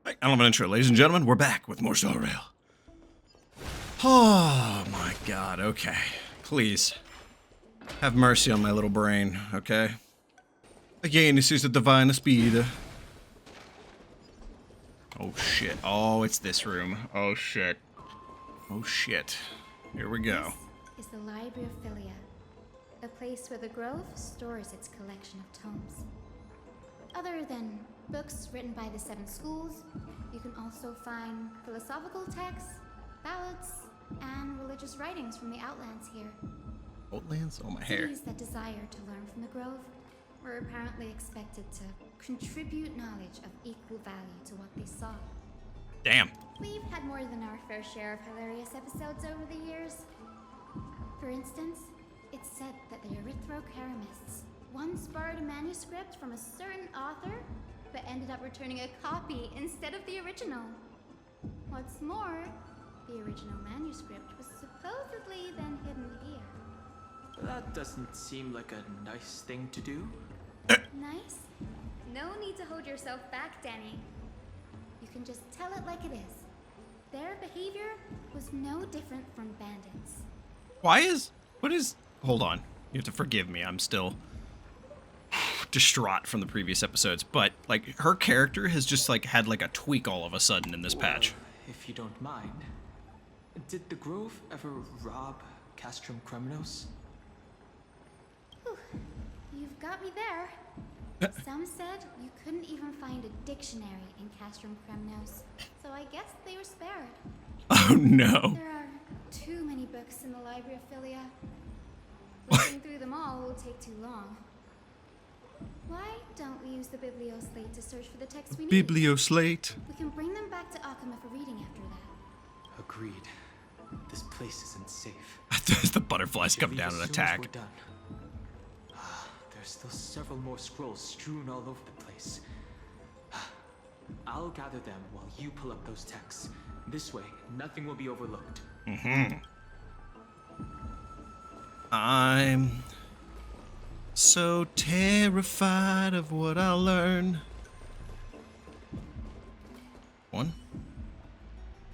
I don't have an intro, ladies and gentlemen. We're back with more starrail. Oh my god, okay. Please. Have mercy on my little brain, okay? Again, this is the divine speed. Oh shit. Oh, it's this room. Oh shit. Oh shit. Here we go. This is the Library of Philia, a place where the Grove stores its collection of tomes. Other than books written by the 7 schools, you can also find philosophical texts, ballads, and religious writings from the Outlands here. Outlands? Oh, my hair. Cities that desire to learn from the Grove were apparently expected to contribute knowledge of equal value to what they saw. Damn. We've had more than our fair share of hilarious episodes over the years. For instance, it's said that the Erythrocheramists once borrowed a manuscript from a certain author, but ended up returning a copy instead of the original. What's more, the original manuscript was supposedly then hidden here. That doesn't seem like a nice thing to do. Nice? No need to hold yourself back, Danny. You can just tell it like it is. Their behavior was no different from bandits. Hold on. You have to forgive me. I'm still distraught from the previous episodes, but like her character has just like had like a tweak all of a sudden in this patch. If you don't mind, did the Grove ever rob Castrum Kremnos? You've got me there. Some said you couldn't even find a dictionary in Castrum Kremnos, so I guess they were spared. Oh no. There are too many books in the Library of Philia. Looking through them all will take too long. Why don't we use the Biblioslate to search for the texts we need? Biblioslate. We can bring them back to Okhema for reading after that. Agreed. This place isn't safe. The butterflies come down and attack. We're done. There's still several more scrolls strewn all over the place. I'll gather them while you pull up those texts. This way, nothing will be overlooked. I'm so terrified of what I'll learn. One.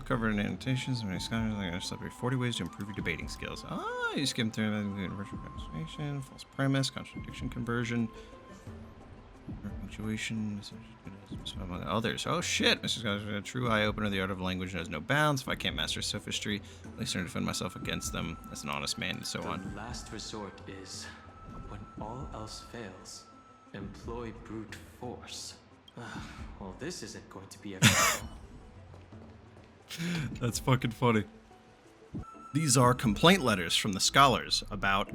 Covered in annotations, many scholars like celebrate 40 ways to improve your debating skills. Ah, you skim through virtual confirmation, false premise, contradiction conversion, punctuation, among others. Oh shit, Mr. Scott is a true eye-opener. The art of language knows no bounds. If I can't master sophistry, at least learn to defend myself against them as an honest man, and so on. The last resort is, when all else fails, employ brute force. Well, this isn't going to be ever. That's fucking funny. These are complaint letters from the scholars about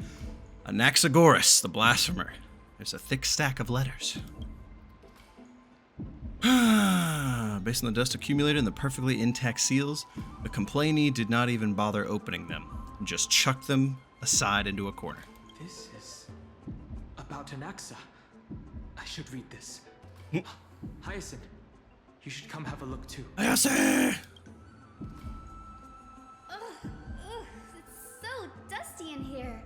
Anaxagoras, the blasphemer. There's a thick stack of letters. Based on the dust accumulated in the perfectly intact seals, the complainee did not even bother opening them, and just chucked them aside into a corner. This is about Anaxa. I should read this. Hyacine, you should come have a look too. Hyacine! It's so dusty in here.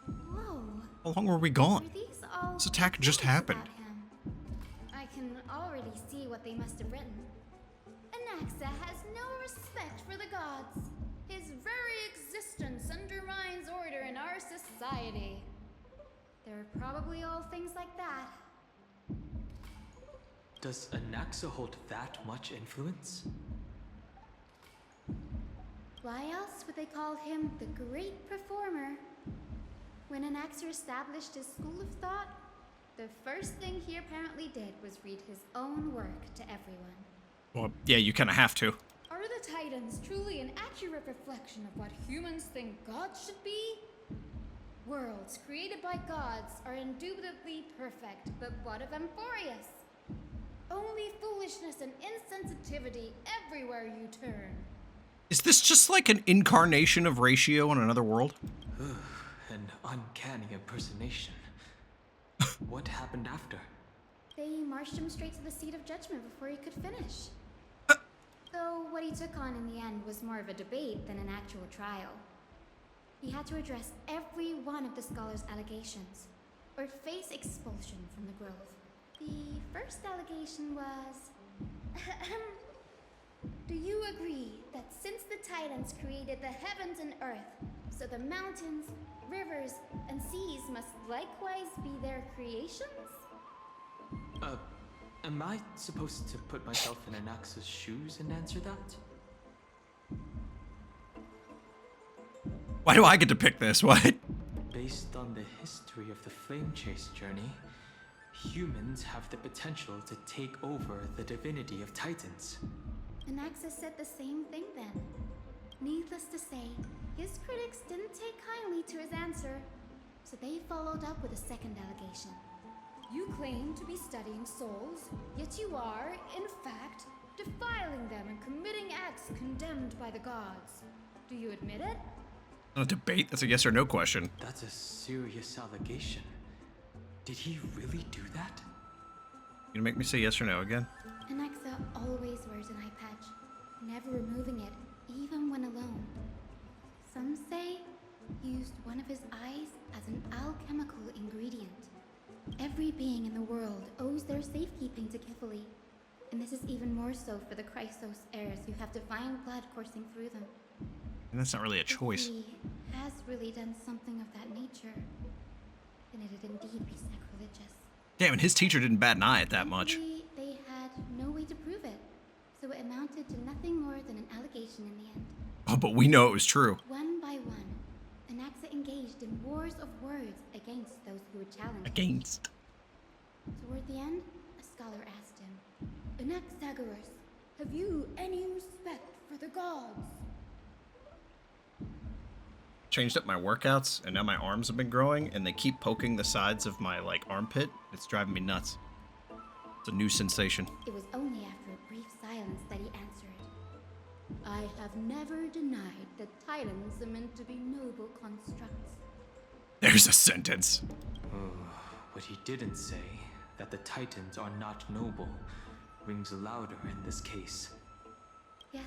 Whoa. How long were we gone? Were these all This attack just notes happened. about him? I can already see what they must have written. Anaxa has no respect for the gods. His very existence undermines order in our society. They're probably all things like that. Does Anaxa hold that much influence? Why else would they call him the Great Performer? When Anaxa established his school of thought, the first thing he apparently did was read his own work to everyone. Well, yeah, you kind of have to. Are the Titans truly an accurate reflection of what humans think gods should be? Worlds created by gods are indubitably perfect, but what of Amphorius? Only foolishness and insensitivity everywhere you turn. Is this just like an incarnation of Ratio on another world? An uncanny impersonation. What happened after? They marched him straight to the seat of judgment before he could finish. Though what he took on in the end was more of a debate than an actual trial. He had to address every one of the scholars' allegations, or face expulsion from the Grove. The first allegation was agree that since the Titans created the heavens and earth, so the mountains, rivers, and seas must likewise be their creations? Am I supposed to put myself in Anaxa's shoes and answer that? Why do I get to pick this? What? Based on the history of the Flame Chase journey, humans have the potential to take over the divinity of Titans. Anaxa said the same thing then. Needless to say, his critics didn't take kindly to his answer, so they followed up with a second allegation. You claim to be studying souls, yet you are, in fact, defiling them and committing acts condemned by the gods. Do you admit it? Not a debate, that's a yes or no question. That's a serious allegation. Did he really do that? You gonna make me say yes or no again? Anaxa always wears an eye patch, never removing it, even when alone. Some say he used one of his eyes as an alchemical ingredient. Every being in the world owes their safekeeping to Kifili, and this is even more so for the Chrysos heirs who have divine blood coursing through them. And that's not really a choice. If he has really done something of that nature, then it'd indeed be sacrilegious. Damn, and his teacher didn't bat an eye at that much. Thankfully, they had no way to prove it, so it amounted to nothing more than an allegation in the end. Oh, but we know it was true. One by one, Anaxa engaged in wars of words against those who would challenge him. Against. Toward the end, a scholar asked him, Anaxagoras, have you any respect for the gods? Changed up my workouts, and now my arms have been growing, and they keep poking the sides of my, armpit. It's driving me nuts. It's a new sensation. It was only after a brief silence that he answered. I have never denied that Titans are meant to be noble constructs. There's a sentence. But he didn't say that the Titans are not noble. Rings louder in this case. Yes.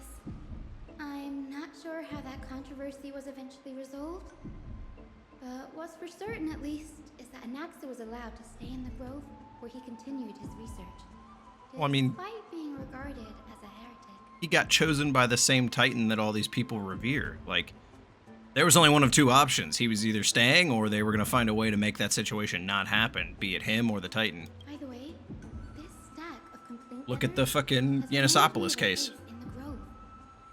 I'm not sure how that controversy was eventually resolved. But what's for certain, at least, is that Anaxa was allowed to stay in the grove where he continued his research. Well, I mean, despite being regarded as a heretic. he got chosen by the same Titan that all these people revere. There was only one of two options. He was either staying, or they were going to find a way to make that situation not happen, be it him or the Titan. By the way, this stack of complaint Look at the fucking letters has Yanisopoulos only case. in the grove.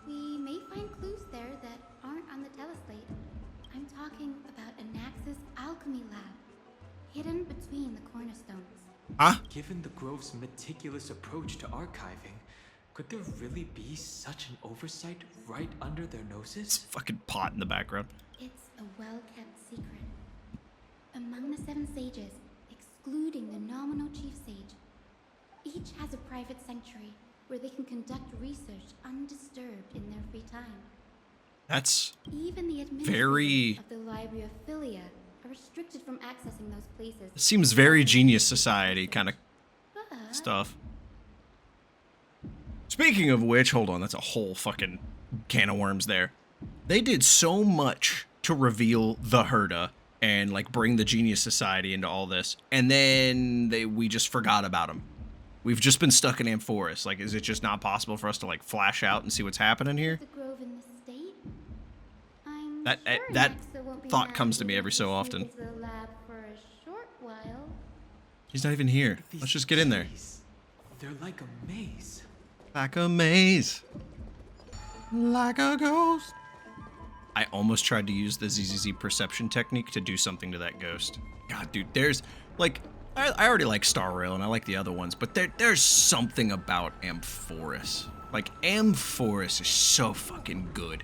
We may find clues there that aren't on the teleslate. I'm talking about Anaxa's alchemy lab, hidden between the cornerstones. Huh? Given the Grove's meticulous approach to archiving, could there really be such an oversight right under their It's noses? fucking pot in the background. It's a well-kept secret. Among the 7 sages, excluding the nominal chief sage, each has a private sanctuary where they can conduct research undisturbed in their free time. That's Even the Very- administrators of the Library of Philia are restricted from accessing those places. seems very Genius Society kind of But stuff. Speaking of which, hold on, that's a whole fucking can of worms there. They did so much to reveal the Herda and bring the Genius Society into all this, and then we just forgot about them. We've just been stuck in Amphoris. Is it just not possible for us to flash out and see what's happening here? the grove in this state? I'm That- sure that Anaxa won't be thought mad comes to if me we every have so sneak often. into the lab for a short while. He's not even here. These Let's just get in there. trees, they're like a maze. Like a maze. Like a ghost. I almost tried to use the ZZZ perception technique to do something to that ghost. God, dude, there's I already like Starrail and I like the other ones, but there's something about Amphoris. Amphoris is so fucking good.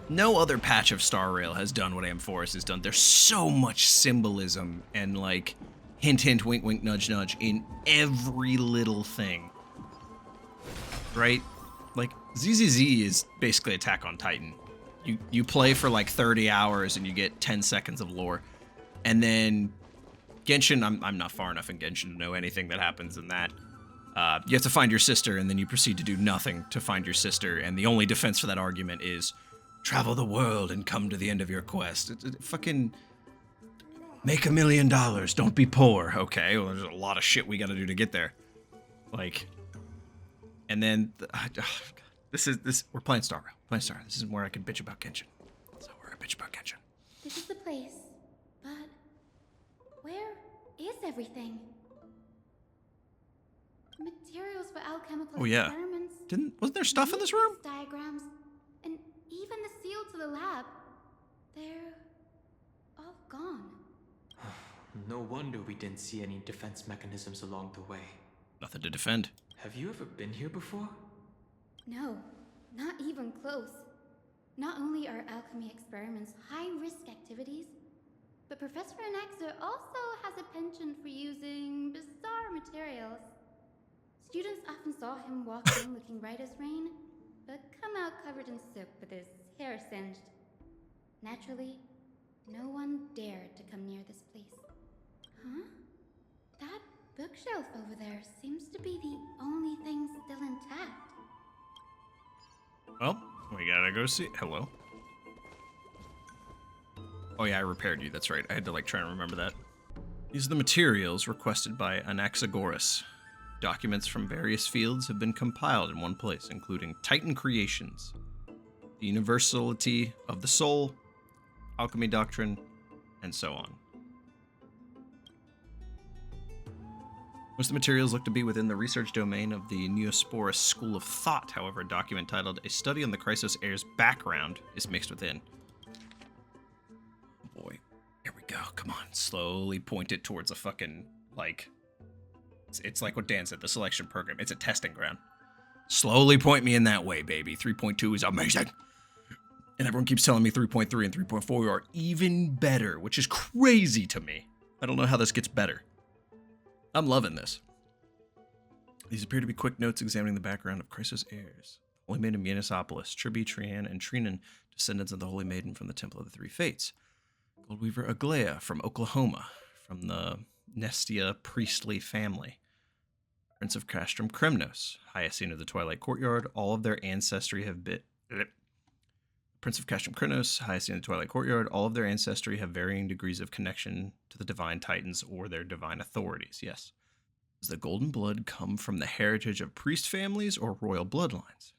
No other patch of Starrail has done what Amphoris has done. There's so much symbolism and hint hint wink wink nudge nudge in every little thing. Right? ZZZ is basically Attack on Titan. You play for 30 hours and you get 10 seconds of lore. And then Genshin, I'm not far enough in Genshin to know anything that happens in that. You have to find your sister, and then you proceed to do nothing to find your sister, and the only defense for that argument is travel the world and come to the end of your quest. Fucking make $1 million, don't be poor. Okay, well, there's a lot of shit we gotta do to get there. And then we're playing starrail. Playing starrail. This is where I can bitch about Kenshin. That's not where I bitch about Kenshin. This is the place, but where is everything? Materials for alchemical experiments. Wasn't there stuff in this room? Diagrams, and even the seal to the lab. They're all gone. No wonder we didn't see any defense mechanisms along the way. Nothing to defend. Have you ever been here before? No, not even close. Not only are alchemy experiments high-risk activities, but Professor Anaxa also has a penchant for using bizarre materials. Students often saw him walk in looking bright as rain, but come out covered in soot with his hair singed. Naturally, no one dared to come near this place. Huh? That bookshelf over there seems to be the only thing still intact. Well, we gotta go see. Hello. Oh yeah, I repaired you. That's right. I had to try and remember that. These are the materials requested by Anaxagoras. Documents from various fields have been compiled in one place, including Titan creations, the universality of the soul, alchemy doctrine, and so on. Most of the materials look to be within the research domain of the Neosporus School of Thought. However, a document titled A Study on the Chrysos Heir's Background is mixed within. Oh boy. Here we go. Come on. Slowly point it towards a fucking, It's like what Dan said, the selection program. It's a testing ground. Slowly point me in that way, baby. 3.2 is amazing. And everyone keeps telling me 3.3 and 3.4 are even better, which is crazy to me. I don't know how this gets better. I'm loving this. These appear to be quick notes examining the background of Chrysos heirs. Holy Maiden of Munisopolis, Tribi, Trian, and Trinan, descendants of the Holy Maiden from the Temple of the Three Fates. Goldweaver Aglaia from Oklahoma, from the Nestia priestly family. Prince of Castrum Kremnos, Hyacine of the Twilight Courtyard, all of their ancestry have been... Prince of Castrum Kremnos, Hyacine of the Twilight Courtyard, all of their ancestry have varying degrees of connection to the divine titans or their divine authorities, yes. Does the golden blood come from the heritage of priest families or royal bloodlines?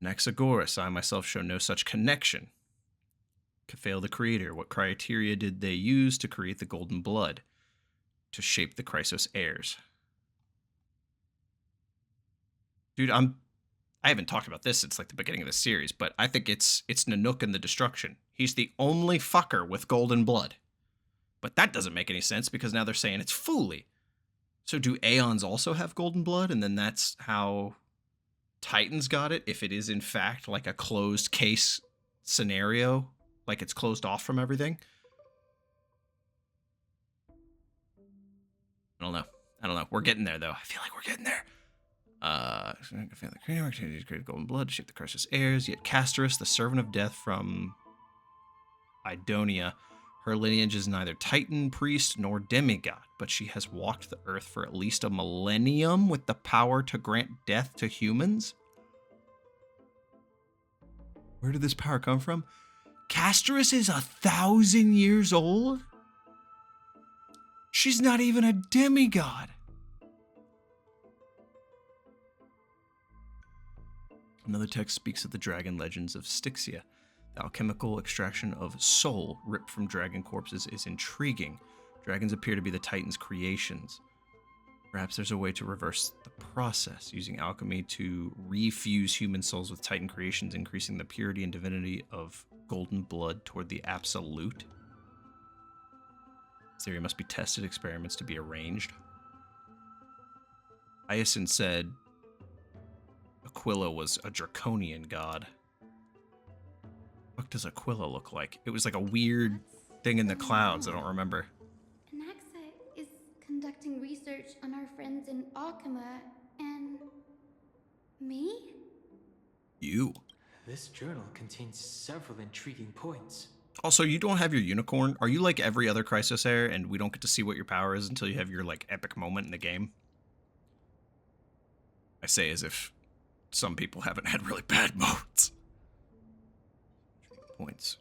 Anaxagoras, I myself show no such connection. Kefale the Creator, what criteria did they use to create the golden blood? To shape the Chrysos heirs? Dude, I haven't talked about this since the beginning of the series, but I think it's Nanook and the Destruction. He's the only fucker with golden blood. But that doesn't make any sense because now they're saying it's Fuli. So do Aeons also have golden blood? And then that's how Titans got it, if it is in fact a closed case scenario, it's closed off from everything? I don't know. We're getting there, though. I feel like we're getting there. The creative activities created golden blood to shape the Chrysos heirs. Yet Castorice, the servant of death from Idonia, her lineage is neither Titan, priest, nor demigod, but she has walked the earth for at least a millennium with the power to grant death to humans? Where did this power come from? Castorice is 1,000 years old? She's not even a demigod. Another text speaks of the dragon legends of Styxia. The alchemical extraction of soul ripped from dragon corpses is intriguing. Dragons appear to be the Titan's creations. Perhaps there's a way to reverse the process, using alchemy to refuse human souls with Titan creations, increasing the purity and divinity of golden blood toward the absolute. This theory must be tested, experiments to be arranged. Hyacine said Aquila was a draconian god. What does Aquila look like? It was a weird thing in the clouds. I don't remember. Anaxa is conducting research on our friends in Okhema and... me? You. This journal contains several intriguing points. Also, you don't have your unicorn. Are you like every other Chrysos heir and we don't get to see what your power is until you have your epic moment in the game? I say as if some people haven't had really bad modes. Points.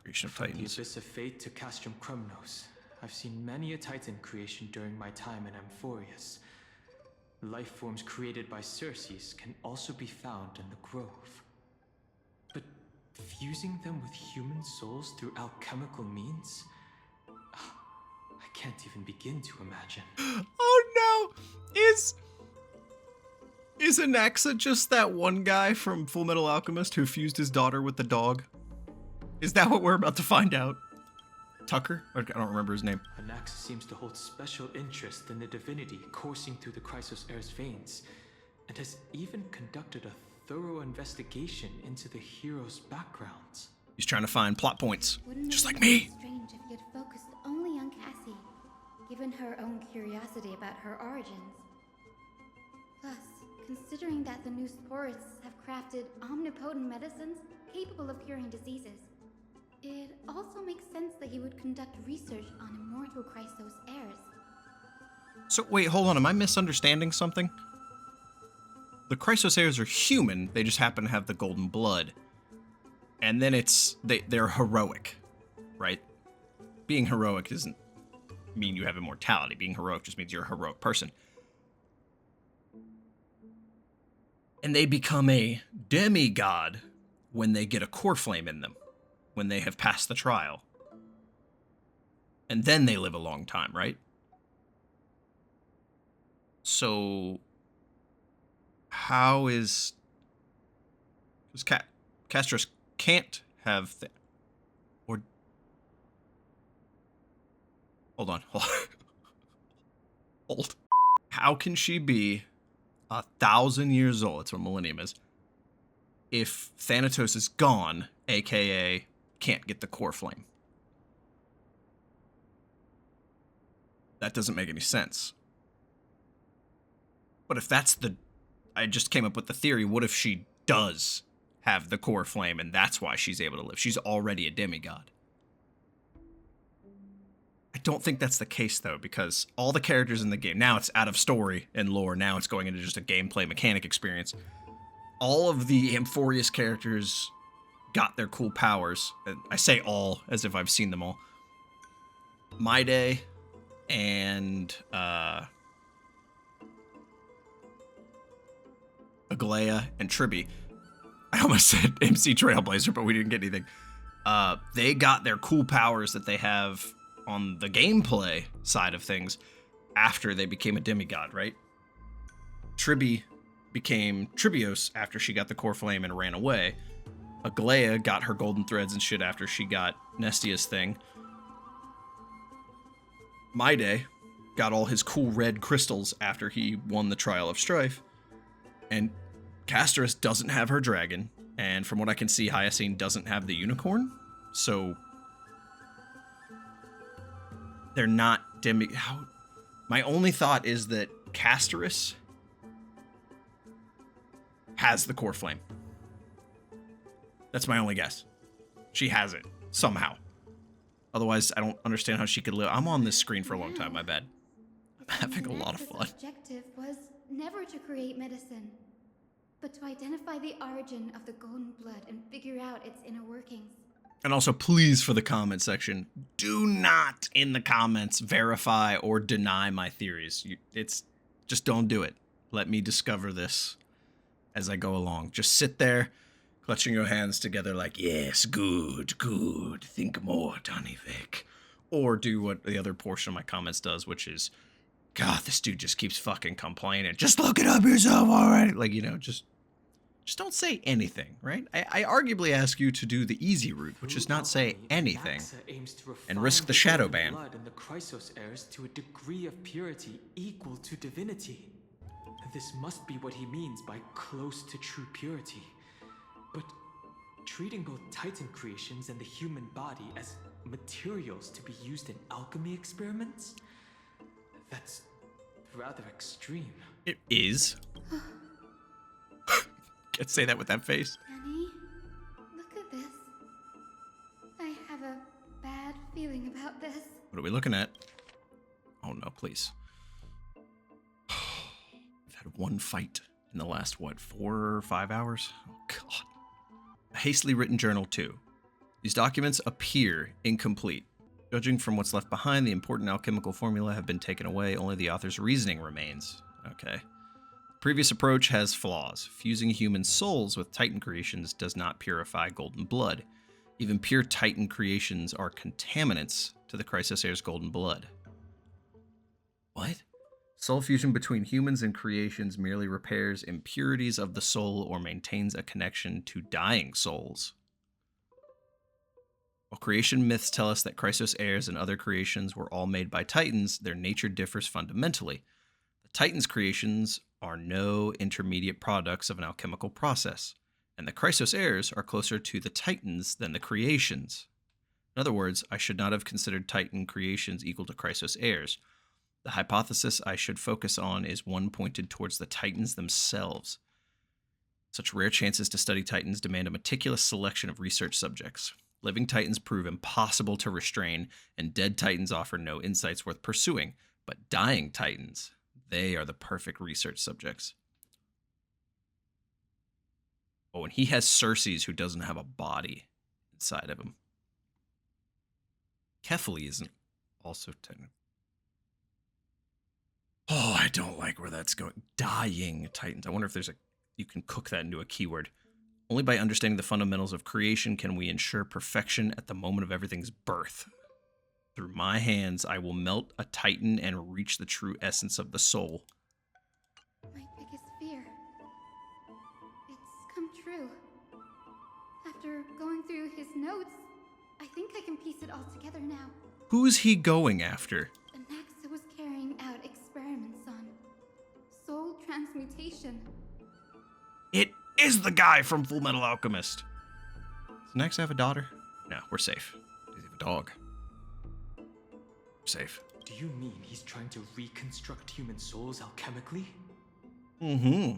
Creation of Titans. From the Abyss of Fate to Castrum Kremnos, I've seen many a Titan creation during my time in Amphorius. life forms created by Circes can also be found in the grove. But fusing them with human souls through alchemical means? I can't even begin to imagine. Oh no! Is Anaxa just that one guy from Full Metal Alchemist who fused his daughter with the dog? Is that what we're about to find out? Tucker? I don't remember his name. Anaxa seems to hold special interest in the divinity coursing through the Chrysos Heir's veins, and has even conducted a thorough investigation into the hero's backgrounds. He's trying to find plot points, Wouldn't just it like be me. strange if he had focused only on Cassie, given her own curiosity about her origins? Plus, considering that the new sporists have crafted omnipotent medicines capable of curing diseases, it also makes sense that he would conduct research on immortal Chrysos heirs. So wait, hold on. Am I misunderstanding something? The Chrysos heirs are human. They just happen to have the golden blood. And then they're heroic, right? Being heroic doesn't mean you have immortality. Being heroic just means you're a heroic person. And they become a demigod when they get a core flame in them, when they have passed the trial. And then they live a long time, right? So how is... Because Castorice can't have... Or... Hold on. Hold. How can she be 1,000 years old? That's what millennium is. If Thanatos is gone, aka can't get the core flame. That doesn't make any sense. But if that's I just came up with the theory, what if she does have the core flame and that's why she's able to live? She's already a demigod. I don't think that's the case though, because all the characters in the game, now it's out of story and lore, now it's going into just a gameplay mechanic experience. All of the Amphorius characters got their cool powers. I say all as if I've seen them all. Maide and Aglaya and Tribby. I almost said MC Trailblazer, but we didn't get anything. They got their cool powers that they have on the gameplay side of things after they became a demigod, right? Tribby became Tribios after she got the core flame and ran away. Aglaya got her golden threads and shit after she got Nestia's thing. Maide got all his cool red crystals after he won the Trial of Strife. And Castorice doesn't have her dragon. And from what I can see, Hyacine doesn't have the unicorn. So they're not my only thought is that Castorice has the core flame. That's my only guess. She has it somehow. Otherwise, I don't understand how she could live. I'm on this screen for a long time, my bad. I'm having a lot of fun. The objective was never to create medicine, but to identify the origin of the golden blood and figure out its inner workings. And also, please, for the comment section, do not in the comments verify or deny my theories. Just don't do it. Let me discover this as I go along. Just sit there, clutching your hands together like, yes, good, good. Think more, DonnyVick. Or do what the other portion of my comments does, which is, God, this dude just keeps fucking complaining. Just look it up yourself, all right? Like, just don't say anything, right? I arguably ask you to do the easy route, which is not say anything and risk the shadow ban. Blood in the Chrysos heirs to a degree of purity equal to divinity. This must be what he means by close to true purity. But treating both Titan creations and the human body as materials to be used in alchemy experiments? That's rather extreme. It is. Can't say that with that face. Danny, look at this. I have a bad feeling about this. What are we looking at? Oh no, please. I've had one fight in the last, 4 or 5 hours? Oh God. A hastily written journal too. These documents appear incomplete. Judging from what's left behind, the important alchemical formula have been taken away. Only the author's reasoning remains. Okay. Previous approach has flaws. Fusing human souls with Titan creations does not purify golden blood. Even pure Titan creations are contaminants to the Chrysos Heir's golden blood. What? Soul fusion between humans and creations merely repairs impurities of the soul or maintains a connection to dying souls. While creation myths tell us that Chrysos Heirs and other creations were all made by Titans, their nature differs fundamentally. The Titans' creations are no intermediate products of an alchemical process, and the Chrysos Heirs are closer to the Titans than the creations. In other words, I should not have considered Titan creations equal to Chrysos Heirs. The hypothesis I should focus on is one pointed towards the Titans themselves. Such rare chances to study Titans demand a meticulous selection of research subjects. Living Titans prove impossible to restrain, and dead Titans offer no insights worth pursuing. But dying Titans, they are the perfect research subjects. Oh, and he has Circes who doesn't have a body inside of him. Kefali isn't also Titan. Oh, I don't like where that's going. Dying Titans. I wonder if you can cook that into a keyword. Only by understanding the fundamentals of creation can we ensure perfection at the moment of everything's birth. Through my hands, I will melt a Titan and reach the true essence of the soul. My biggest fear. It's come true. After going through his notes, I think I can piece it all together now. Who's he going after? Anaxa was carrying out experiments on soul transmutation. It is the guy from Full Metal Alchemist. Does Anaxa have a daughter? No, we're safe. Does he have a dog? We're safe. Do you mean he's trying to reconstruct human souls alchemically? Mm-hmm.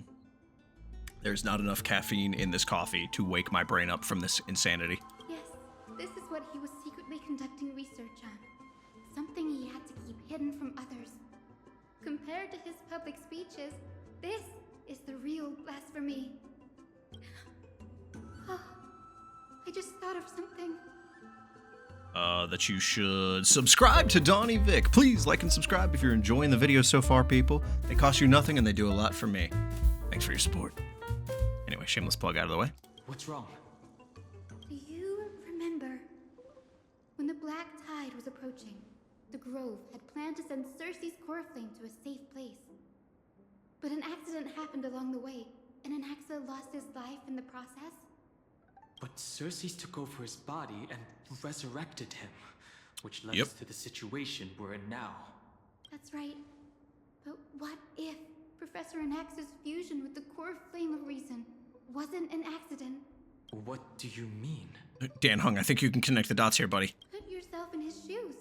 There's not enough caffeine in this coffee to wake my brain up from this insanity. Yes, this is what he was secretly conducting research on. Something he had to keep hidden from others. Compared to his public speeches, this is the real blasphemy. Oh, I just thought of something. That you should subscribe to DonnyVick. Please like and subscribe if you're enjoying the video so far, people. They cost you nothing and they do a lot for me. Thanks for your support. Anyway, shameless plug out of the way. What's wrong? Do you remember when the Black Tide was approaching? The Grove had planned to send Circe's core flame to a safe place. But an accident happened along the way, and Anaxa lost his life in the process. But Circe took over his body and resurrected him, which led Yep. us to the situation we're in now. That's right. But what if Professor Anaxa's fusion with the core flame of reason wasn't an accident? What do you mean? Dan Hung, I think you can connect the dots here, buddy. Put yourself in his shoes.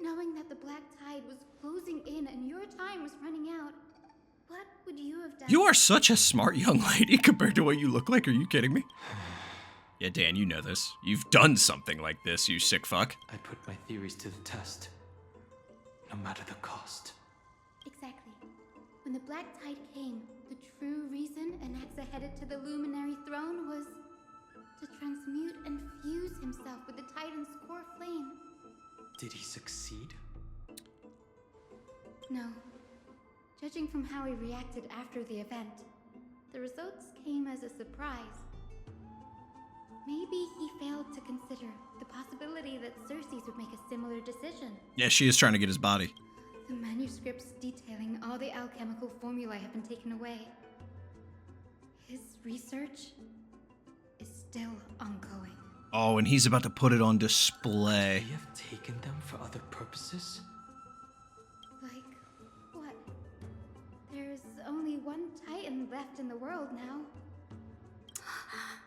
Knowing that the Black Tide was closing in and your time was running out, what would you have done? You are such a smart young lady compared to what you look like. Are you kidding me? Yeah, Dan, you know this. You've done something like this, you sick fuck. I put my theories to the test, no matter the cost. Exactly. When the Black Tide came, the true reason Anaxa headed to the Luminary Throne was to transmute and fuse himself with the Titan's core flame. Did he succeed? No. Judging from how he reacted after the event, the results came as a surprise. Maybe he failed to consider the possibility that Circe would make a similar decision. Yeah, she is trying to get his body. The manuscripts detailing all the alchemical formulae have been taken away. His research is still ongoing. Oh, and he's about to put it on display. We have taken them for other purposes? Like, what? There's only one Titan left in the world now.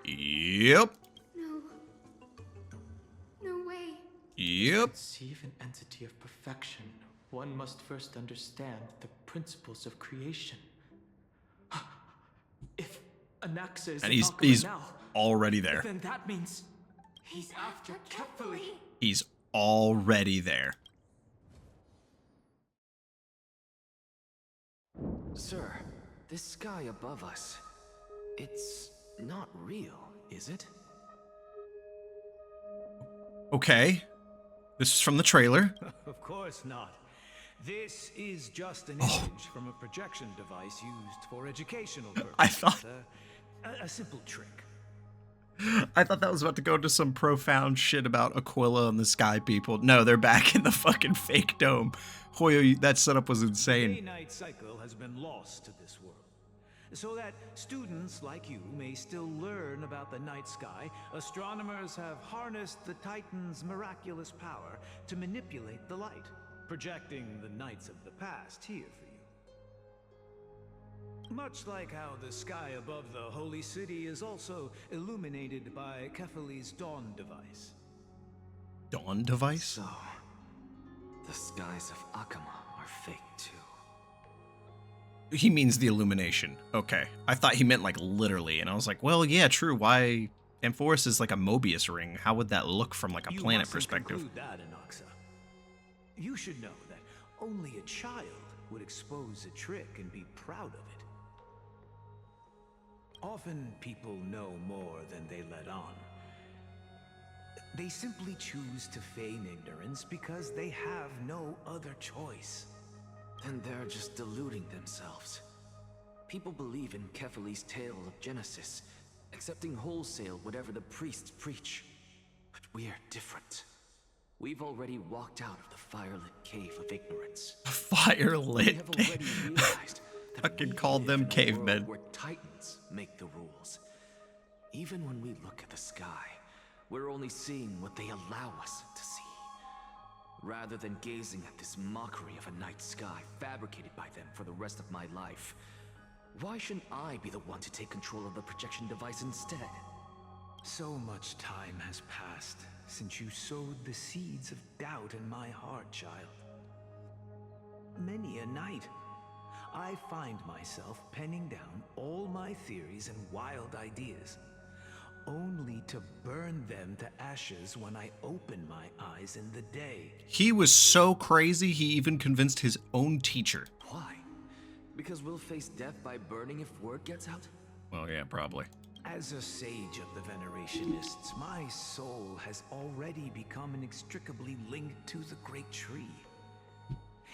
Yep. No. No way. Yep. Conceive an entity of perfection, one must first understand the principles of creation. If Anaxa is And an he's alchemist now, already there. then that means he's after Kefali. He's already there. Sir, this sky above us, it's not real, is it? Okay. This is from the trailer. Of course not. This is just an image from a projection device used for educational purposes. I thought a simple trick. I thought that was about to go into some profound shit about Aquila and the Sky People. No, they're back in the fucking fake dome. Hoyo, that setup was The insane. day-night cycle has been lost to this world, so that students like you may still learn about the night sky. Astronomers have harnessed the Titan's miraculous power to manipulate the light, projecting the nights of the past here for you. Much like how the sky above the holy city is also illuminated by Kefali's dawn device. Dawn device? So, the skies of Okhema are fake too. He means the illumination. Okay. I thought he meant like literally, and I was like, well, yeah, true. Why? Amphoris is like a Mobius ring. How would that look from like a planet mustn't perspective? conclude that, Anaxa. You should know that only a child would expose a trick and be proud of it. Often people know more than they let on. They simply choose to feign ignorance because they have no other choice. Then they're just deluding themselves. People believe in Kefali's tale of Genesis, accepting wholesale whatever the priests preach. But we're different. We've already walked out of the firelit cave of ignorance. We Firelit. have already realized that Fucking we called live them in a cavemen. world where Titans make the rules. Even when we look at the sky, we're only seeing what they allow us to see. Rather than gazing at this mockery of a night sky fabricated by them for the rest of my life, why shouldn't I be the one to take control of the projection device instead? So much time has passed since you sowed the seeds of doubt in my heart, child. Many a night, I find myself penning down all my theories and wild ideas, only to burn them to ashes when I open my eyes in the day. He was so crazy, he even convinced his own teacher. Why? Because we'll face death by burning if word gets out? Well, yeah, probably. As a sage of the Venerationists, my soul has already become inextricably linked to the great tree.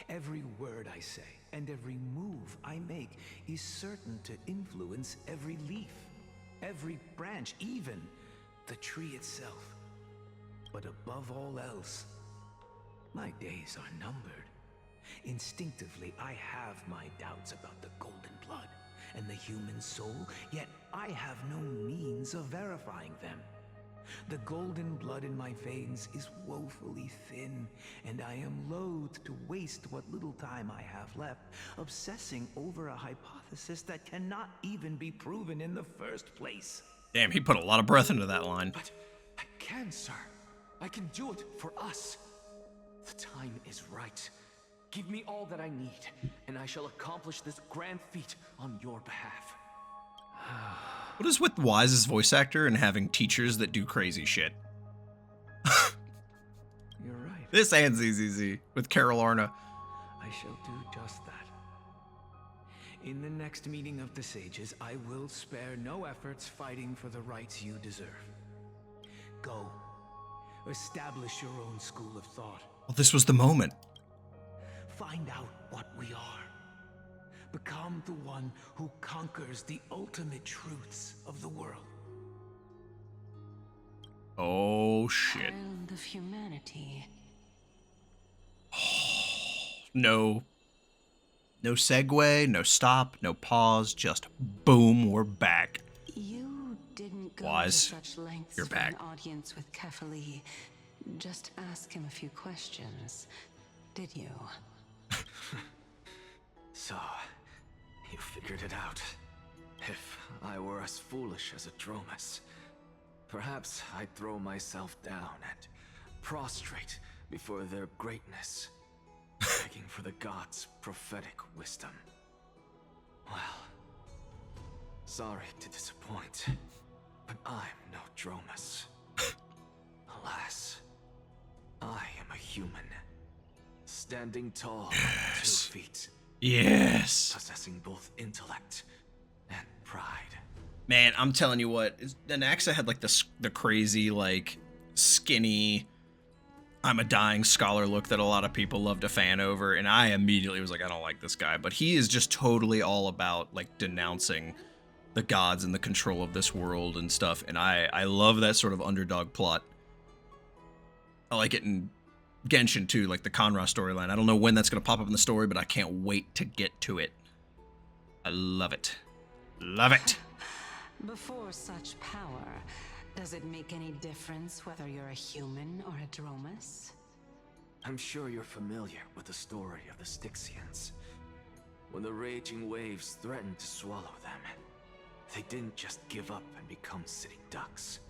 Every word I say and every move I make is certain to influence every leaf, every branch, even the tree itself. But above all else, my days are numbered. Instinctively, I have my doubts about the golden blood and the human soul, yet I have no means of verifying them. The golden blood in my veins is woefully thin, and I am loath to waste what little time I have left obsessing over a hypothesis that cannot even be proven in the first place. Damn, he put a lot of breath into that line. But I can, sir. I can do it for us. The time is right. Give me all that I need, and I shall accomplish this grand feat on your behalf. What is with Wise's voice actor and having teachers that do crazy shit? You're right. This and ZZZ with Carol Arna. I shall do just that. In the next meeting of the sages, I will spare no efforts fighting for the rights you deserve. Go. Establish your own school of thought. Well, this was the moment. Find out what we are. Become the one who conquers the ultimate truths of the world. Oh, shit. Island of humanity. No. No segue, no stop, no pause, just boom, we're back. You didn't go Wise, to such lengths you're for back. an audience with Kefali. Just ask him a few questions, did you? So, you figured it out. If I were as foolish as a Dromus, perhaps I'd throw myself down and prostrate before their greatness, begging for the gods' prophetic wisdom. Well, sorry to disappoint, but I'm no Dromus. Alas, I am a human, standing tall on 2 feet, Yes. possessing both intellect and pride. Man, I'm telling you what, Anaxa had like the crazy, like, skinny, I'm a dying scholar look that a lot of people love to fan over, and I immediately was like, I don't like this guy. But he is just totally all about like denouncing the gods and the control of this world and stuff, and I love that sort of underdog plot. I like it in Genshin too, like the Conra storyline. I don't know when that's going to pop up in the story, but I can't wait to get to it. I love it. Love it. Before such power, does it make any difference whether you're a human or a Dromus? I'm sure you're familiar with the story of the Styxians. When the raging waves threatened to swallow them, they didn't just give up and become sitting ducks.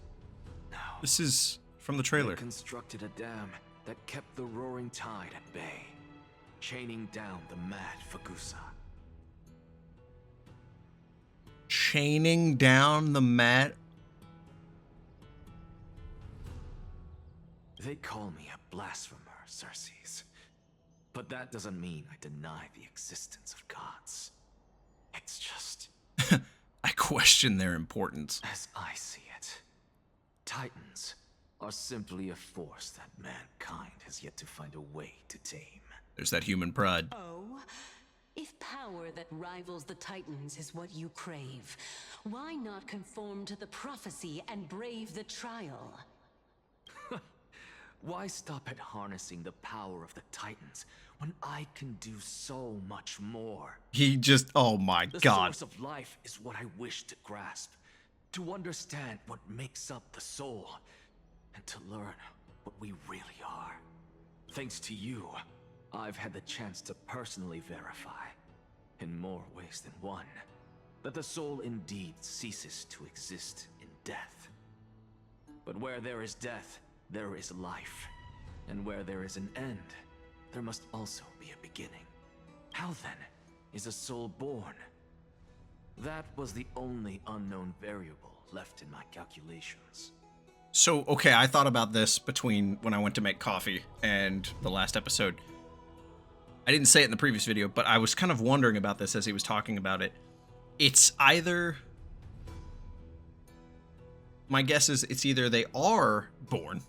No. This is from the trailer. They constructed a dam that kept the roaring tide at bay, chaining down the mad Fagusa. Chaining down the mad... They call me a blasphemer, Circes. But that doesn't mean I deny the existence of gods. It's just... I question their importance. As I see it, Titans are simply a force that mankind has yet to find a way to tame. There's that human pride. Oh, if power that rivals the Titans is what you crave, why not conform to the prophecy and brave the trial? Why stop at harnessing the power of the Titans when I can do so much more? He just, oh my The god. source of life is what I wish to grasp, to understand what makes up the soul, and to learn what we really are. Thanks to you, I've had the chance to personally verify, in more ways than one, that the soul indeed ceases to exist in death. But where there is death, there is life. And where there is an end, there must also be a beginning. How then is a soul born? That was the only unknown variable left in my calculations. So, okay, I thought about this between when I went to make coffee and the last episode. I didn't say it in the previous video, but I was kind of wondering about this as he was talking about it. It's either... My guess is it's either they are born,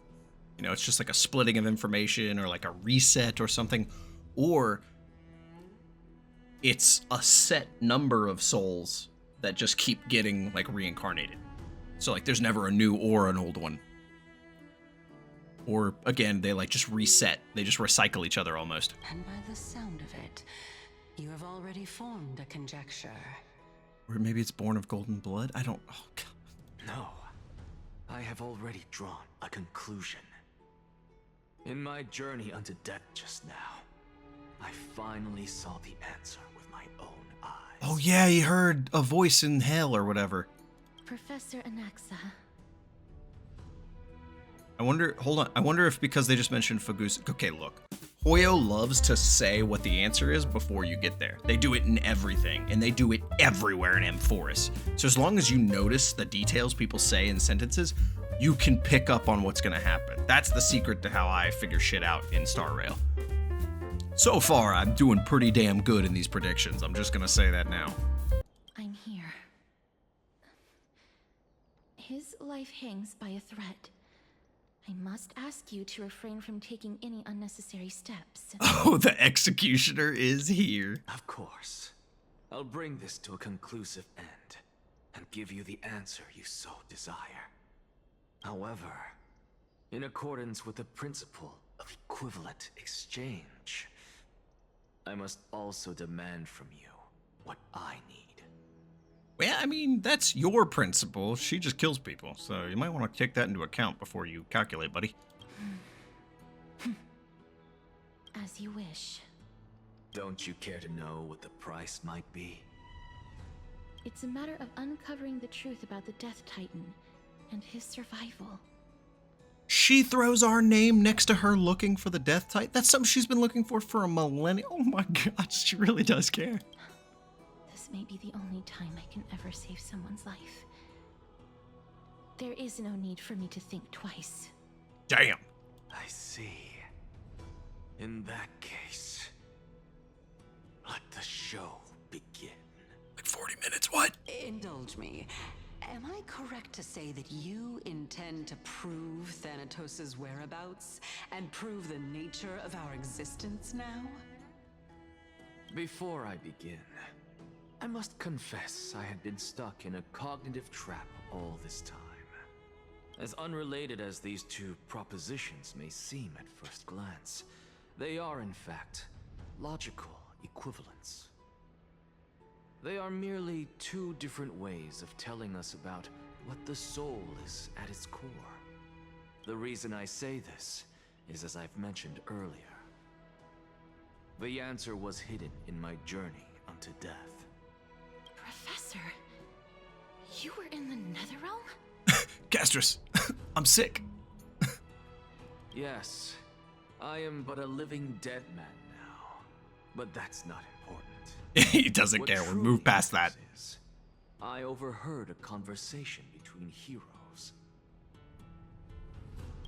you know, it's just like a splitting of information or like a reset or something, or it's a set number of souls that just keep getting like reincarnated. So like there's never a new or an old one. Or again, they like just reset. They just recycle each other almost. And by the sound of it, you have already formed a conjecture. Or maybe it's born of golden blood? I don't... Oh, God. No. I have already drawn a conclusion. In my journey unto death just now, I finally saw the answer with my own eyes. Oh yeah, he heard a voice in hell or whatever. Professor Anaxa. I wonder, hold on, I wonder if because they just mentioned Fagusa. Okay, look. Hoyo loves to say what the answer is before you get there. They do it in everything, and they do it everywhere in Amphoris. So as long as you notice the details people say in sentences, you can pick up on what's gonna happen. That's the secret to how I figure shit out in Starrail. So far, I'm doing pretty damn good in these predictions. I'm just gonna say that now. I'm here. His life hangs by a thread. I must ask you to refrain from taking any unnecessary steps. Oh, the executioner is here. Of course. I'll bring this to a conclusive end and give you the answer you so desire. However, in accordance with the principle of equivalent exchange, I must also demand from you what I need. Well, I mean, that's your principle. She just kills people, so you might want to take that into account before you calculate, buddy. As you wish. Don't you care to know what the price might be? It's a matter of uncovering the truth about the Death Titan and his survival. She throws our name next to her looking for the Death Titan. That's something she's been looking for a millennia. Oh my god, she really does care. This may be the only time I can ever save someone's life. There is no need for me to think twice. Damn. I see. In that case, let the show begin. Like 40 minutes, what? Indulge me. Am I correct to say that you intend to prove Thanatos' whereabouts and prove the nature of our existence now? Before I begin, I must confess I had been stuck in a cognitive trap all this time. As unrelated as these two propositions may seem at first glance, they are in fact logical equivalents. They are merely two different ways of telling us about what the soul is at its core. The reason I say this is, as I've mentioned earlier, the answer was hidden in my journey unto death. Professor, you were in the Netherrealm? Castorice, I'm sick. Yes, I am but a living dead man now, but that's not important. He doesn't care. We'll move past that. Is, I overheard a conversation between heroes.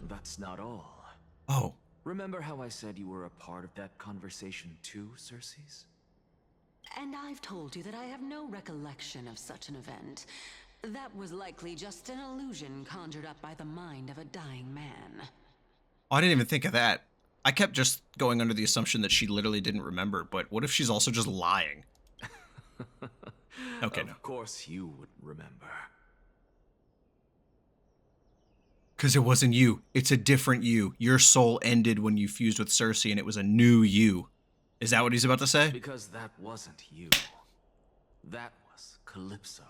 That's not all. Oh. Remember how I said you were a part of that conversation too, Circes? And I've told you that I have no recollection of such an event. That was likely just an illusion conjured up by the mind of a dying man. Oh, I didn't even think of that. I kept just going under the assumption that she literally didn't remember, but what if she's also just lying? Okay, no. Of course you would remember. Because it wasn't you. It's a different you. Your soul ended when you fused with Circe, and it was a new you. Is that what he's about to say? Because that wasn't you. That was Calypso,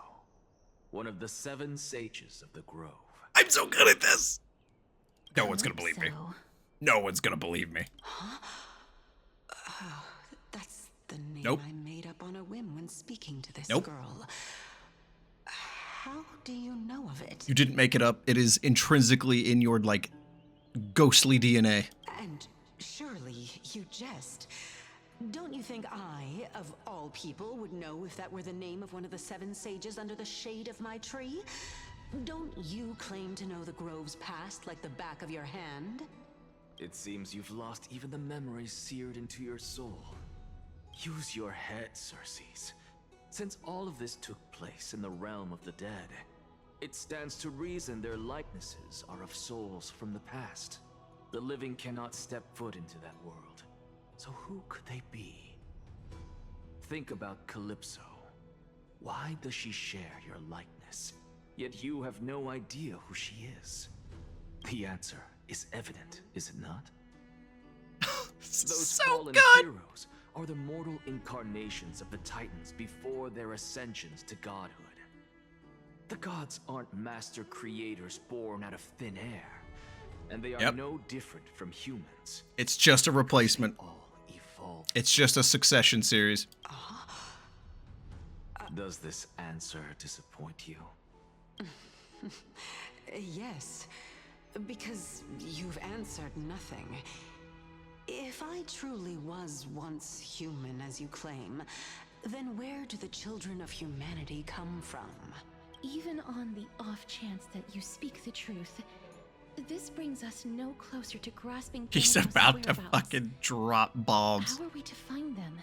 one of the 7 sages of the Grove. I'm so good at this. No one's gonna believe me. So, No one's gonna believe me. that's the name Nope. I made up on a whim when speaking to this Nope. girl. How do you know of it? You didn't make it up. It is intrinsically in your, like, ghostly DNA. And surely you jest. Don't you think I, of all people, would know if that were the name of one of the 7 sages under the shade of my tree? Don't you claim to know the Grove's past like the back of your hand? It seems you've lost even the memories seared into your soul. Use your head, Circes. Since all of this took place in the realm of the dead, it stands to reason their likenesses are of souls from the past. The living cannot step foot into that world. So who could they be? Think about Calypso. Why does she share your likeness? Yet you have no idea who she is. The answer is evident, is it not? Those So fallen good. heroes are the mortal incarnations of the Titans before their ascensions to godhood. The gods aren't master creators born out of thin air, and they are Yep. no different from humans. It's just a replacement. All evolve. It's just a succession series. Does this answer disappoint you? Yes, because you've answered nothing. If I truly was once human, as you claim, then where do the children of humanity come from? Even on the off chance that you speak the truth, this brings us no closer to grasping He's Thanatos' about to whereabouts. fucking drop bombs. How are we to find them?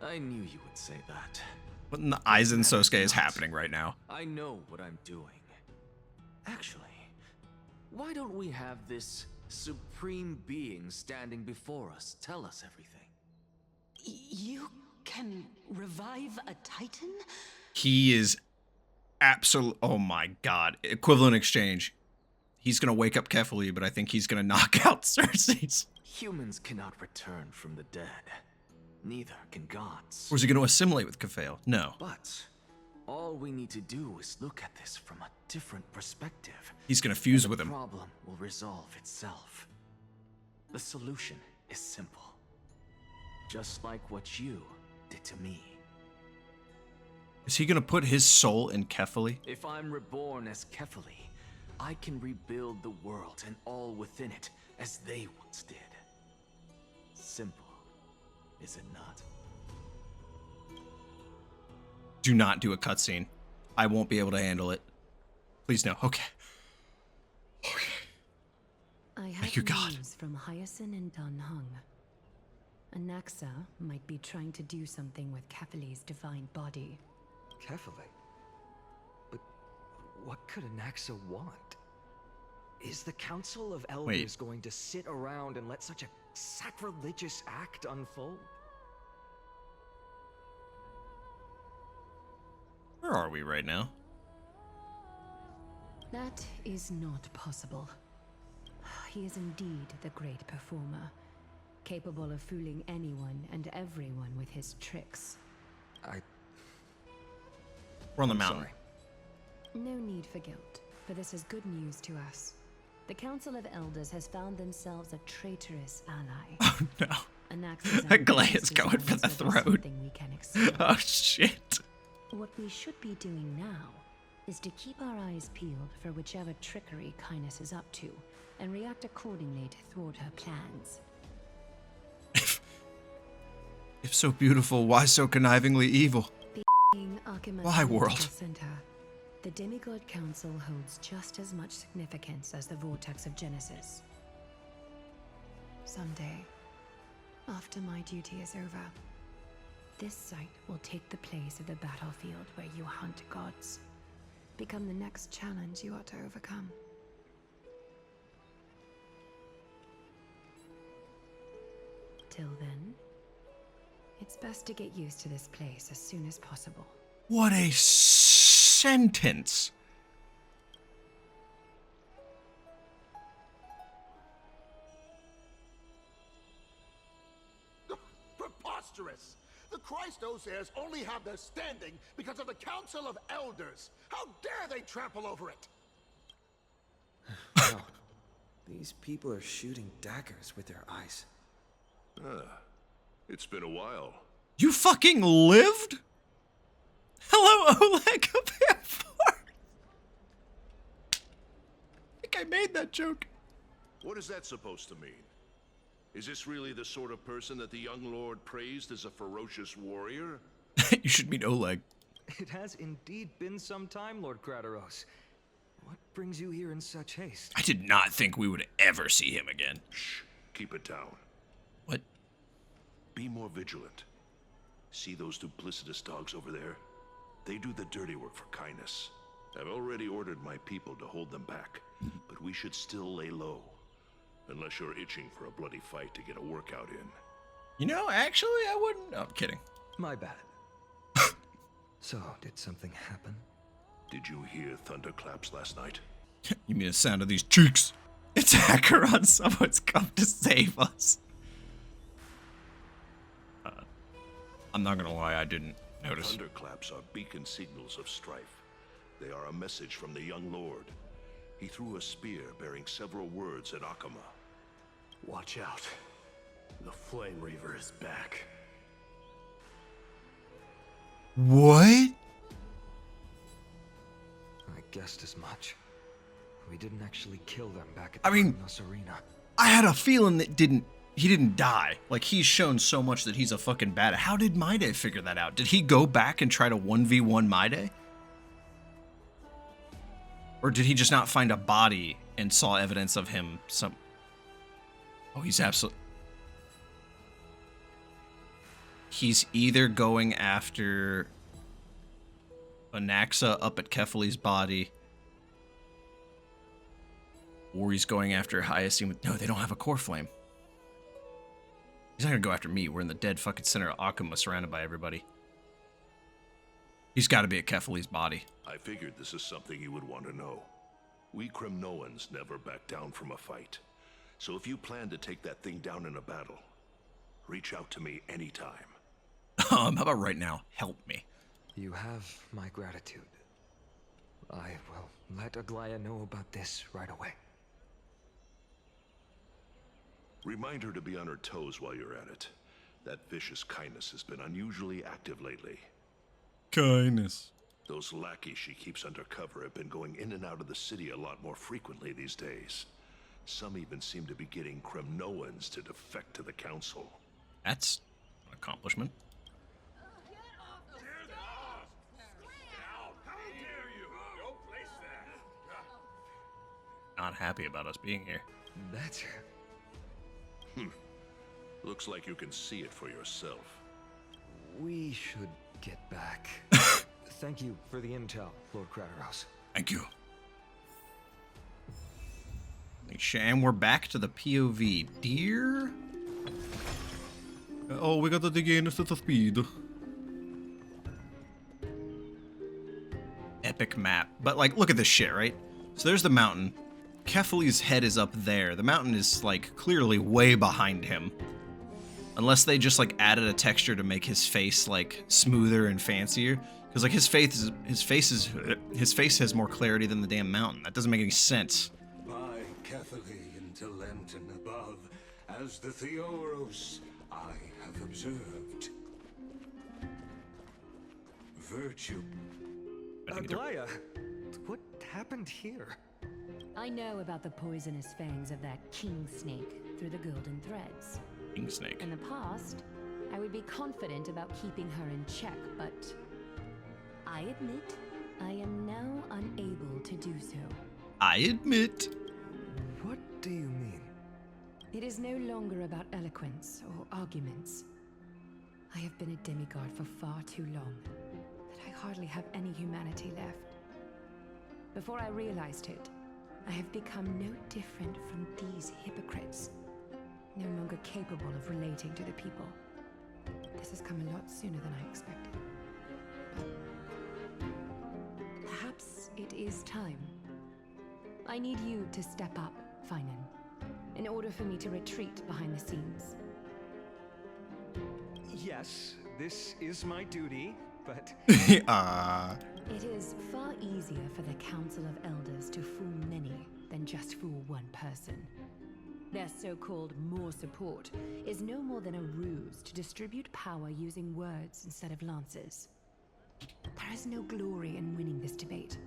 I knew you would say that. What in the Aizen Sosuke is happening right now? I know what I'm doing. Actually, why don't we have this supreme being standing before us tell us everything? You can revive a Titan? He is absolute. Oh my god. Equivalent exchange. He's gonna wake up Kefali, but I think he's gonna knock out Circes. Humans cannot return from the dead. Neither can gods. Or is he gonna assimilate with Kefale? No. But all we need to do is look at this from a different perspective. He's gonna fuse and with the him. problem will resolve itself. The solution is simple. Just like what you did to me. Is he gonna put his soul in Kefali? If I'm reborn as Kefali, I can rebuild the world and all within it as they once did. Simple, is it not? Do not do a cutscene. I won't be able to handle it. Please no. Okay. I have Thank you, God. news from Hyacine and Heng. Anaxa might be trying to do something with Kefali's divine body. Carefully. But what could Anaxa want? Is the Council of Elders going to sit around and let such a sacrilegious act unfold? Where are we right now? That is not possible. He is indeed the great performer, capable of fooling anyone and everyone with his tricks. We're on the mountain. Sorry. No need for guilt, for this is good news to us. The Council of Elders has found themselves a traitorous ally. Oh no. Anaxa's Aglaya's going for the throat. something we can accept. Oh shit. What we should be doing now is to keep our eyes peeled for whichever trickery Kindness is up to, and react accordingly to thwart her plans. If so beautiful, why so connivingly evil? Being Okhema's Why, world? political center, the Demigod Council holds just as much significance as the Vortex of Genesis. Someday, after my duty is over, this site will take the place of the battlefield where you hunt gods. Become the next challenge you ought to overcome. Till then, it's best to get used to this place as soon as possible. What a sentence. Preposterous! The Christos-heirs only have their standing because of the Council of Elders. How dare they trample over it? Wow. These people are shooting daggers with their eyes. It's been a while. You fucking lived? Hello, Oleg of Amphor. I think I made that joke. What is that supposed to mean? Is this really the sort of person that the young lord praised as a ferocious warrior? You should meet Oleg. It has indeed been some time, Lord Krateros. What brings you here in such haste? I did not think we would ever see him again. Shh, keep it down. What? Be more vigilant. See those duplicitous dogs over there? They do the dirty work for kindness. I've already ordered my people to hold them back, but we should still lay low. Unless you're itching for a bloody fight to get a workout in. You know, actually, I wouldn't. No, I'm kidding. My bad. So, did something happen? Did you hear thunderclaps last night? You mean the sound of these cheeks? It's Acheron. Someone's come to save us. I'm not gonna lie, I didn't notice. Thunderclaps are beacon signals of strife. They are a message from the young lord. He threw a spear bearing several words at Okhema. Watch out. The Flame Reaver is back. What? I guessed as much. We didn't actually kill them back at the Kronos Arena. I had a feeling that he didn't die. Like, he's shown so much that he's a fucking badass. How did Maide figure that out? Did he go back and try to 1v1 Maide? Or did he just not find a body and saw evidence of him Oh, he's absolutely... He's either going after Anaxa up at Kefali's body, or he's going after Hyacine with... No, they don't have a core flame. He's not gonna go after me. We're in the dead fucking center of Okhema, surrounded by everybody. He's gotta be at Kefali's body. I figured this is something you would want to know. We Kremnoans never back down from a fight. So if you plan to take that thing down in a battle, reach out to me anytime. How about right now? Help me. You have my gratitude. I will let Aglaya know about this right away. Remind her to be on her toes while you're at it. That vicious kindness has been unusually active lately. Kindness. Those lackeys she keeps under cover have been going in and out of the city a lot more frequently these days. Some even seem to be getting Kremnoans to defect to the council. That's an accomplishment. Not happy about us being here. That's... Looks like you can see it for yourself. We should get back. Thank you for the intel, Lord Craterhouse. Thank you. And we're back to the POV. Dear... Oh, we got to dig in at the speed. Epic map. But, like, look at this shit, right? So there's the mountain. Kefali's head is up there. The mountain is, like, clearly way behind him. Unless they just, like, added a texture to make his face, like, smoother and fancier. Because, like, his face has more clarity than the damn mountain. That doesn't make any sense. By Kefali into Lenten above, as the Theoros I have observed. Virtue. Aglaya, what happened here? I know about the poisonous fangs of that king snake through the golden threads. King snake. In the past, I would be confident about keeping her in check, but I admit I am now unable to do so. I admit. What do you mean? It is no longer about eloquence or arguments. I have been a demigod for far too long that I hardly have any humanity left. Before I realized it, I have become no different from these hypocrites, no longer capable of relating to the people. This has come a lot sooner than I expected. But perhaps it is time. I need you to step up, Finan, in order for me to retreat behind the scenes. Yes, this is my duty, but... It is far easier for the Council of Elders to fool many than just fool one person. Their so-called more support is no more than a ruse to distribute power using words instead of lances. There is no glory in winning this debate,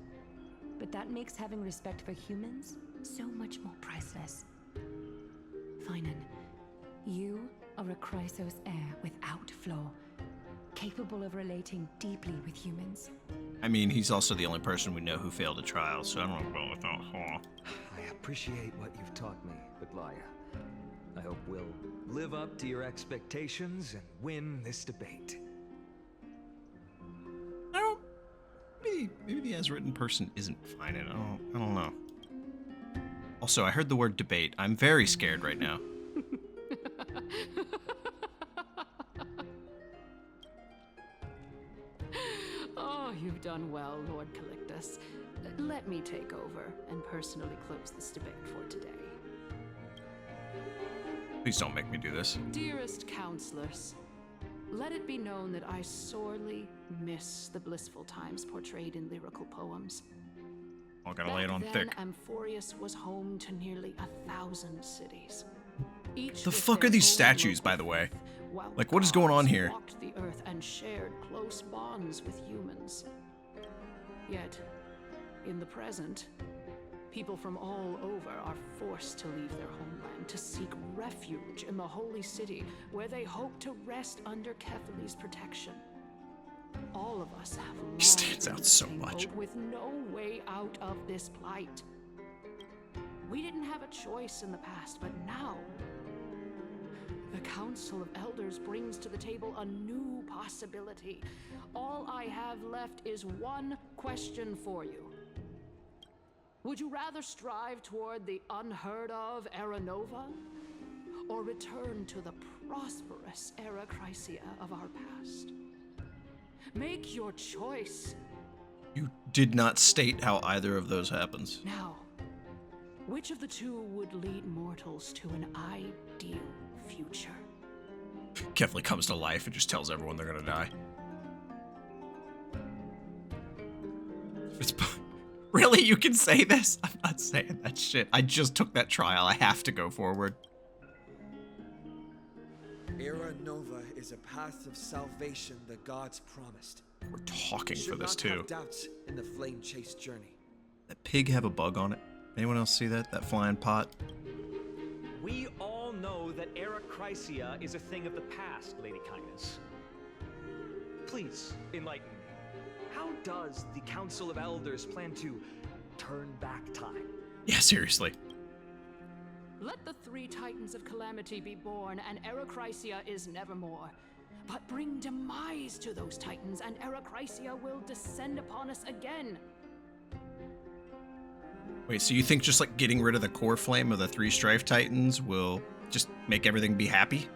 but that makes having respect for humans so much more priceless. Finan, you are a Chrysos heir without flaw, capable of relating deeply with humans. I mean, he's also the only person we know who failed a trial, so I don't know with that. I appreciate what you've taught me, Aglaya. I hope we'll live up to your expectations and win this debate. Maybe the as-written person isn't fine. I don't know. Also, I heard the word debate. I'm very scared right now. Oh, you've done well, Lord Calictus. Let me take over and personally close this debate for today. Please don't make me do this. Dearest counselors, let it be known that I sorely miss the blissful times portrayed in lyrical poems. I'm gonna lay it on thick. Amphorius was home to nearly 1,000 cities. Each The fuck are these statues, by the way? Like, what is going on here? Walked the earth and shared close bonds with humans. Yet, in the present, people from all over are forced to leave their homeland to seek refuge in the holy city, where they hope to rest under Kefali's protection. All of us have long He stands out so much. with no way out of this plight. We didn't have a choice in the past, but now the Council of Elders brings to the table a new possibility. All I have left is one question for you. Would you rather strive toward the unheard of Era Nova, or return to the prosperous Era Chrysia of our past? Make your choice. You did not state how either of those happens. Now, which of the two would lead mortals to an ideal future? Kefali comes to life and just tells everyone they're gonna die. It's really, you can say this? I'm not saying that shit. I just took that trial. I have to go forward. Era Nova is a path of salvation the gods promised. We're talking for Should this not too. have doubts in the flame chase journey. That pig have a bug on it? Anyone else see that? That flying pot? We all know that Era Chrysia is a thing of the past, Lady Kindness. Please, enlighten me. How does the Council of Elders plan to turn back time? Yeah, seriously. Let the three Titans of Calamity be born, and Era Chrysia is nevermore. but bring demise to those titans, and Erechrysia will descend upon us again. Wait, so you think just like getting rid of the core flame of the 3 Strife Titans will just make everything be happy?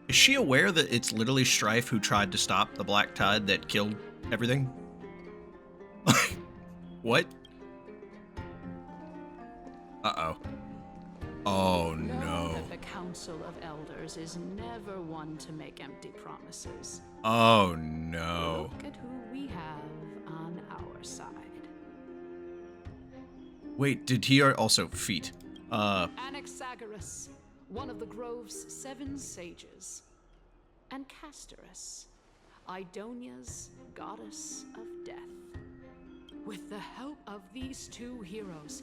Is she aware that it's literally Strife who tried to stop the Black Tide that killed everything? What? Uh-oh. Oh, Know no. that the Council of Elders is never one to make empty promises. Oh, no. Look at who we have on our side. Wait, did he also feet? Anaxagoras, one of the Grove's 7 sages. And Castorice, Idonia's goddess of death. With the help of these 2 heroes,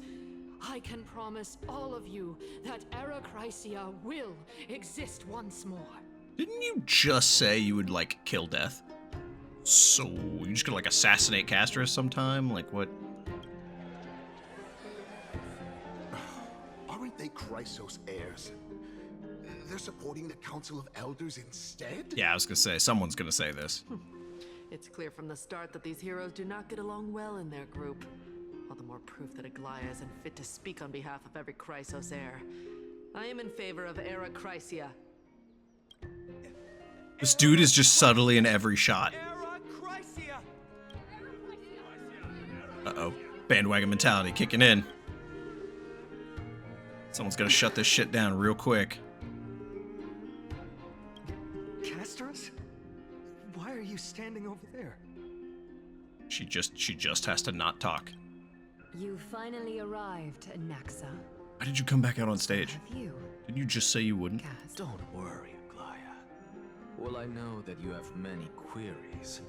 I can promise all of you that Erechrysia will exist once more. Didn't you just say you would, like, kill Death? So, you just gonna, like, assassinate Castorice sometime? Like, what? Aren't they Chrysos heirs? They're supporting the Council of Elders instead? Yeah, I was gonna say, someone's gonna say this. It's clear from the start that these heroes do not get along well in their group. All the more proof that Aglaya isn't fit to speak on behalf of every Chrysos heir. I am in favor of Erechrysia. This dude is just subtly in every shot. Uh-oh. Bandwagon mentality kicking in. Someone's gonna shut this shit down real quick. Castorice? Why are you standing over there? She just has to not talk. You finally arrived, Anaxa. Why did you come back out on stage? Have you? Didn't you just say you wouldn't? Don't worry, Aglaya. Well, I know that you have many queries.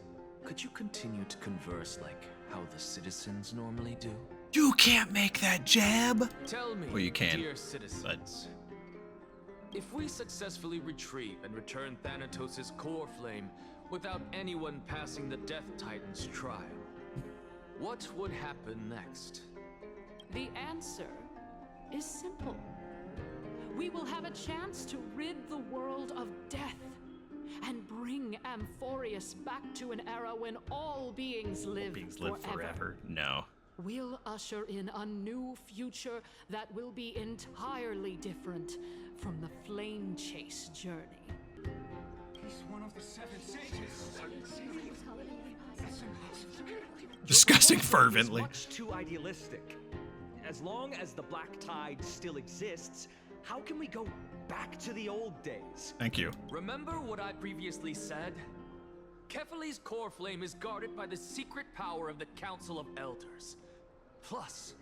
Could you continue to converse like how the citizens normally do? You can't make that jab! Tell me, Well, you can, dear citizens, if we successfully retrieve and return Thanatos' core flame without anyone passing the Death Titan's trial, what would happen next? The answer is simple. We will have a chance to rid the world of death and bring Amphorius back to an era when all beings live forever. No. We'll usher in a new future that will be entirely different from the flame chase journey. He's one of the 7 sages. Discussing fervently. It's much too idealistic. As long as the Black Tide still exists, how can we go back to the old days? Thank you. Remember what I previously said? Kefali's core flame is guarded by the secret power of the Council of Elders. Plus,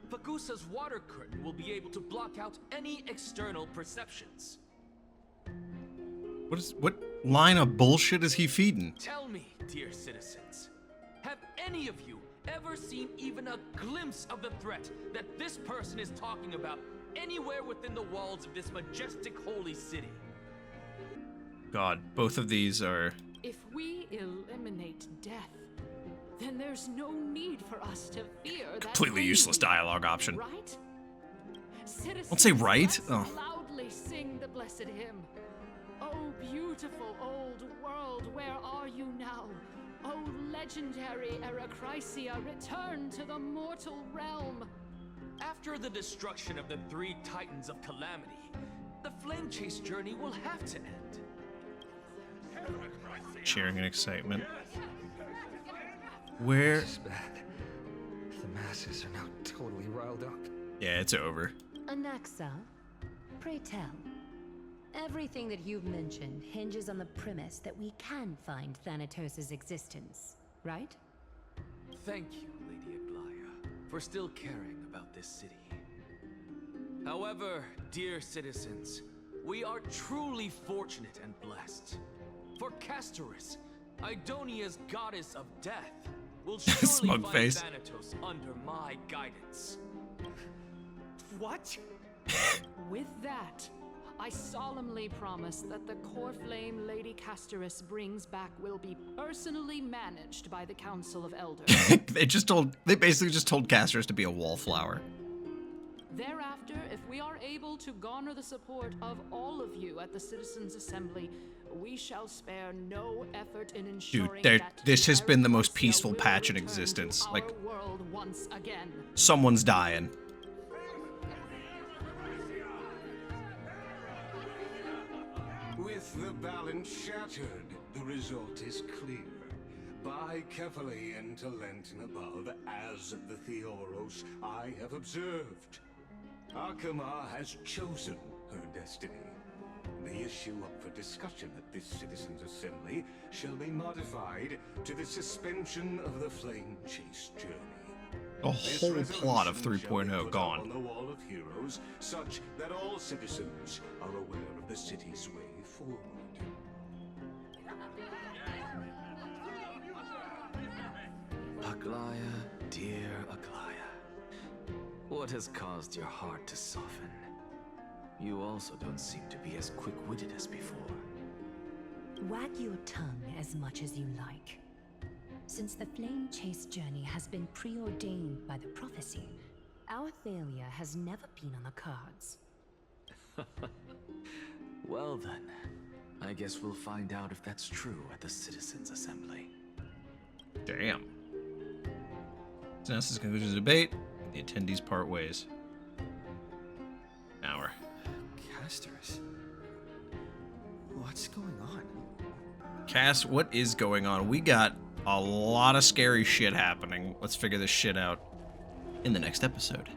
Fagusa's water curtain will be able to block out any external perceptions. What line of bullshit is he feeding? Tell me, dear citizens, have any of you ever seen even a glimpse of the threat that this person is talking about anywhere within the walls of this majestic holy city? God, both of these are... If we eliminate death, then there's no need for us to fear that completely useless dialogue option. Right? Citizens, Don't say right. let's Oh. loudly sing the blessed hymn. Oh, beautiful old world, where are you now? Oh, legendary Erechrysia, return to the mortal realm. After the destruction of the 3 Titans of Calamity, the flame chase journey will have to end. Cheering in excitement. Where... This is bad. The masses are now totally riled up. Yeah, it's over. Anaxa, pray tell. Everything that you've mentioned hinges on the premise that we can find Thanatos' existence, right? Thank you, Lady Aglaya, for still caring about this city. However, dear citizens, we are truly fortunate and blessed. For Castorice, Idonia's goddess of death, will surely Smug find face. Thanatos under my guidance. What? With that, I solemnly promise that the core flame Lady Castorice brings back will be personally managed by the Council of Elders. They basically just told Castorice to be a wallflower. Thereafter, if we are able to garner the support of all of you at the Citizens' Assembly, we shall spare no effort in ensuring that this has been the most Erekraisia peaceful will patch in return existence. to Like, our world once again. someone's dying. With the balance shattered, the result is clear. Buy carefully into Lent and above, as the Theoros I have observed. Okhema has chosen her destiny. The issue up for discussion at this Citizens' Assembly shall be modified to the suspension of the Flame Chase journey. A whole plot of 3.0 gone. On the Wall of Heroes, such that all citizens are aware of the city's way forward. Aglaya, dear Aglaya, what has caused your heart to soften? You also don't seem to be as quick-witted as before. Wag your tongue as much as you like. Since the Flame Chase journey has been preordained by the prophecy, our failure has never been on the cards. Well then, I guess we'll find out if that's true at the Citizens' Assembly. Damn. So this is the conclusion of the debate. The attendees part ways. Hour. Castorice, what's going on? Cass, what is going on? We got a lot of scary shit happening. Let's figure this shit out in the next episode.